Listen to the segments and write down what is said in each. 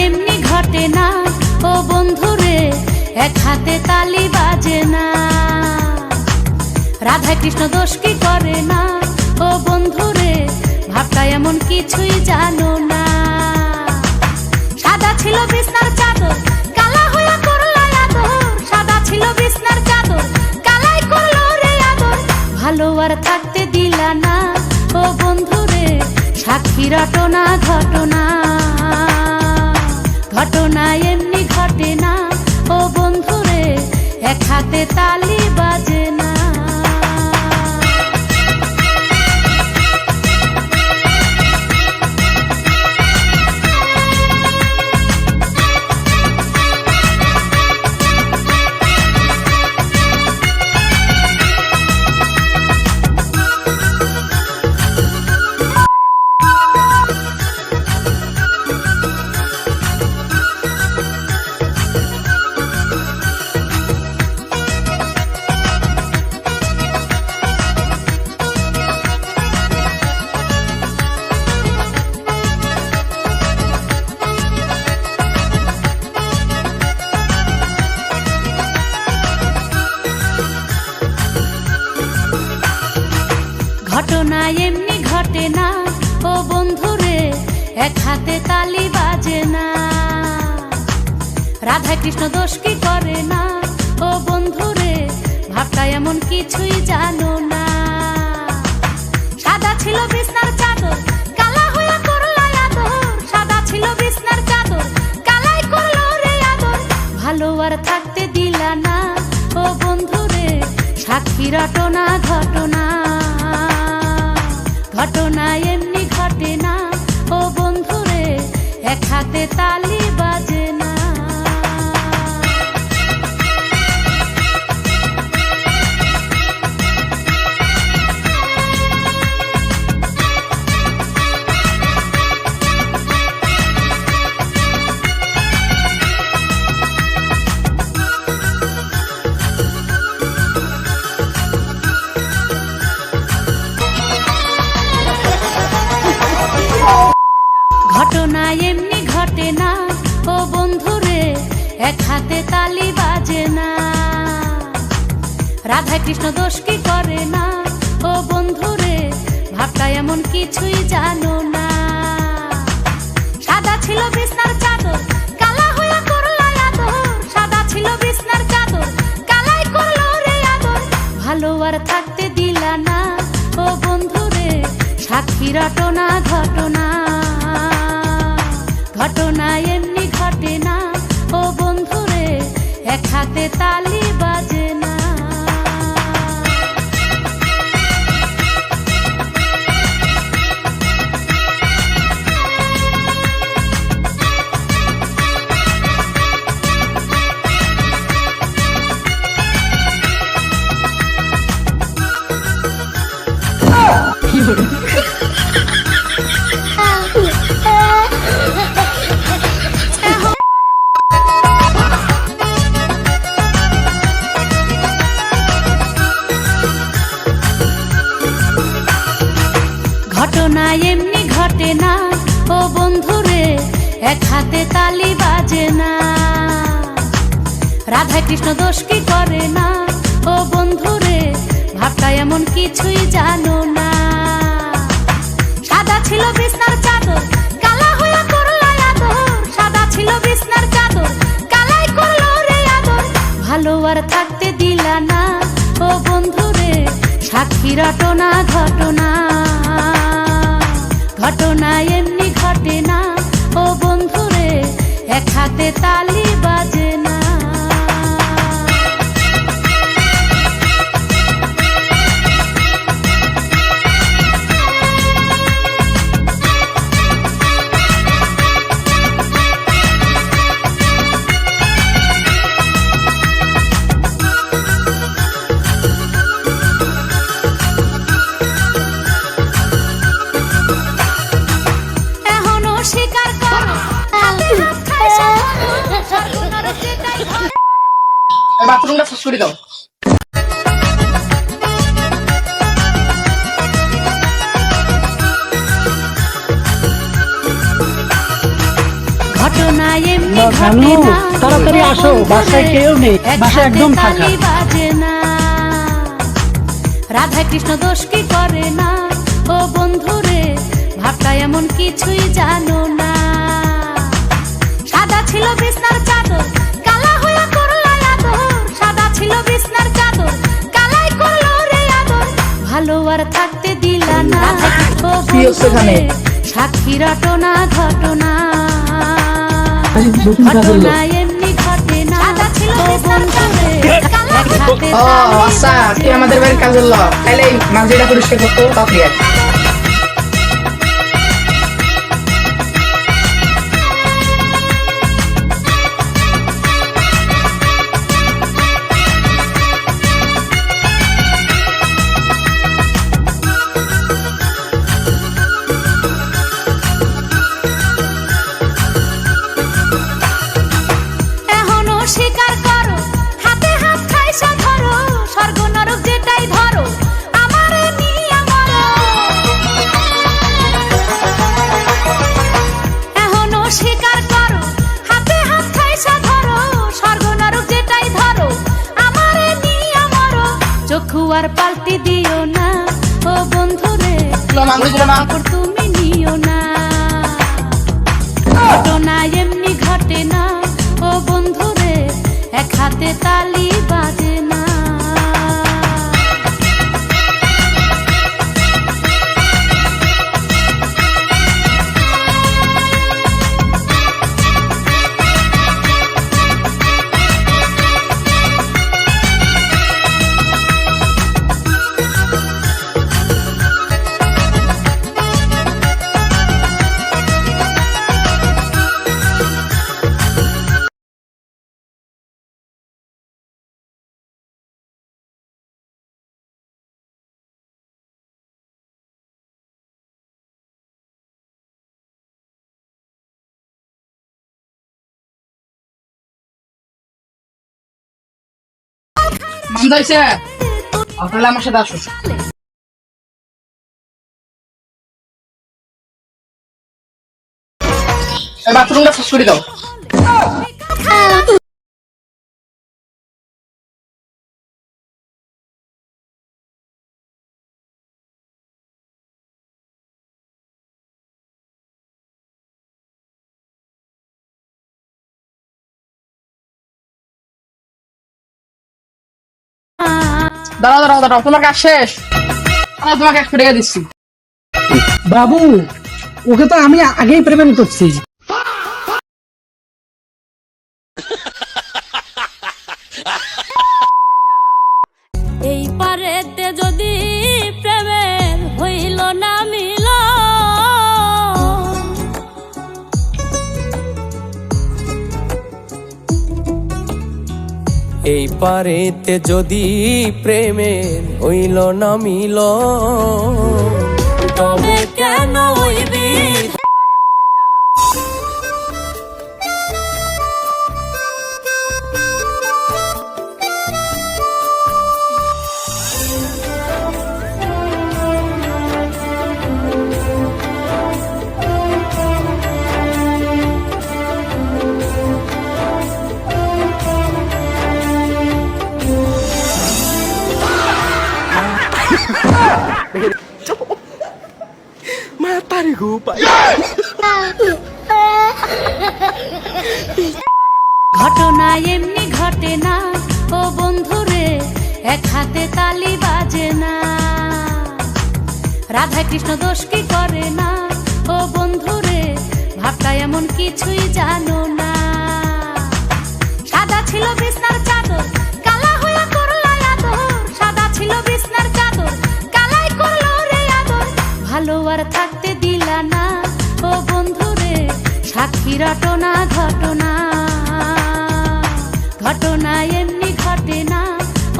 এমনি ঘটে না ও বন্ধুরে, এক হাতে তালি বাজে না। রাধা কৃষ্ণ দোষ কি করে না ও বন্ধুরে, ভাবটা এমন কিছুই জানো না। সাদা ছিল বিছনার চাদর, কালা হইয়া করলা আদর। সাদা ছিল বিছনার চাদর, কালাই করলো রে আদর। ভালো আর থাকতে দিলা না ও বন্ধুরে, সাক্ষী রটনা ঘটনা। ঘটনা এমনি ঘটে না ও বন্ধুরে, এক হাতে তালি বাজে না। ঘটনা এমনি ঘটে না ও বন্ধুরে, এক হাতে তালি বাজে না। রাধা কৃষ্ণ দোষ কি করে না ও বন্ধুরে, ভাবটা এমন কিছুই জানো না। সাদা ছিল বিছনার চাদর, কালা হইয়া করলা আদর। সাদা ছিল বিছনার চাদর, কালাই করলো রে আদর। ভালো আর থাকতে দিলা না ও বন্ধুরে, সাক্ষী রটনা ঘটনা। ঘটনা এমনি ঘটে না ও বন্ধুরে, এক হাতে তালি বাজে না। ঘটনা এমনি ঘটে না ও বন্ধুরে, এক হাতে তালি বাজে না। রাধা কৃষ্ণ দোষ কি করে না ও বন্ধুরে, ভাবটা এমন কিছুই জানো না। সাদা ছিল বিছনার চাদর, কালা হইয়া করলা আদর। সাদা ছিল বিছনার চাদর, কালাই করলো রে আদর। ভালো আর থাকতে দিলা না ও বন্ধুরে, সাক্ষী রটনা ঘটনা। ঘটনা এমনি ঘটে না ও বন্ধুরে, এক হাতে তালি বাজে না। ঘটনা এমনি ঘটে না ও বন্ধুরে, এক হাতে তালি বাজে না। রাধা কৃষ্ণ দোষ কি করে না ও বন্ধুরে, ভাবটা এমন কিছুই জানো না। সাদা ছিল বিছনার চাদর, কালা হইয়া করলা আদর। সাদা ছিল বিছনার চাদর, কালাই করলো রে আদর। ভালো আর থাকতে দিলা না ও বন্ধুরে, সাক্ষী রটনা ঘটনা। ঘটনা এমনি ঘটে না ও বন্ধুরে, এক হাতে তালি বাজে না। এখনো স্বীকার করো, হাতে হাত খায় সর্বনাশ যেটাই হয়। বাথরুমটা শেষ করে দাও। ঘটনা এমনি না, জানো, ঘটে না তাড়াতাড়ি আসো, বাসায় কেউ নেই, বাসা একদম ফাঁকা। তালি বাজে না রাধা কৃষ্ণ দোষ কি করে না ও বন্ধুরে ভাবটা এমন কিছুই জানো না সাদা ছিল বিছনার চাদর কালা হয়ে করলা আদর সাদা ছিল বিছনার চাদর কালাই করলো রে আদর ভালো আর থাকতে দিলা না ও কি হচ্ছে এখানে? সাক্ষী রটনা ঘটনা নতুন কাজের লোক। ঘটনা এমনি ঘটে না সাদা ছিল বিছনার চাদর কালা হাতে ও আচ্ছা, তুই আমাদের বাড়ির কাজের লোক, তাহলে এই মাঝিটা পরিষ্কার করতে তাড়াতাড়ি আয়। এখনো স্বীকার করো হাতে হাত খাইসা ধরো স্বর্গ নরক যেটাই ধরো আমারে নিয়ে মরো এখনো স্বীকার করো হাতে হাত খাইসা ধরো স্বর্গ নরক যেটাই ধরো আমারে নিয়ে মরো চক্ষু আর পাল্টি দিও না ও বন্ধুরে মাংসগুলো না। খবর তুমি নিও না ঘটনা এমনি ঘটে না ও বন্ধুরে এক হাতে তালি বাজে না মান্দা হয়েছে, তাহলে আমার সাথে আসো। এই বাথরুমটা শেষ করে দাও। দাঁড়াও দাঁড়াও দাঁড়াও, তোমার কাজ শেষ। তোমাকে 100 টাকা দিচ্ছি। বাবু, ওকে তো আমি আগেই প্রেমেন্ট করছি। এই পারেতে যদি প্রেমের হইল না মিল এই পারেতে যদি প্রেমের হইল না মিল তবে কেন হইবি ঘটনা এমনি ঘটে না ও বন্ধুরে এক হাতে তালি বাজে না রাধা কৃষ্ণ দোষ কি করে না ও বন্ধুরে ভাবটা এমন কিছুই জানো না সাদা ছিল বিছনার চাদর কালা হয়ে করলা আদর সাদা ছিল বিছনার চাদর কালাই করলো রে আদর ভালো আর থাকতে দিলা না ও বন্ধুরে সাক্ষী রটনা ঘটনা ঘটনা এমনি ঘটে না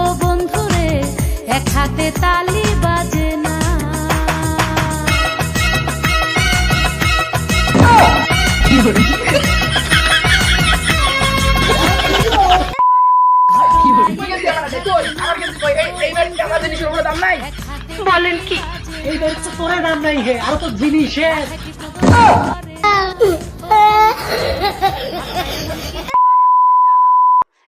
ও বন্ধুরে এক হাতে তালি বাজে না বলেন কি? এই তোর দাম নাই হে, আর তো জিনিস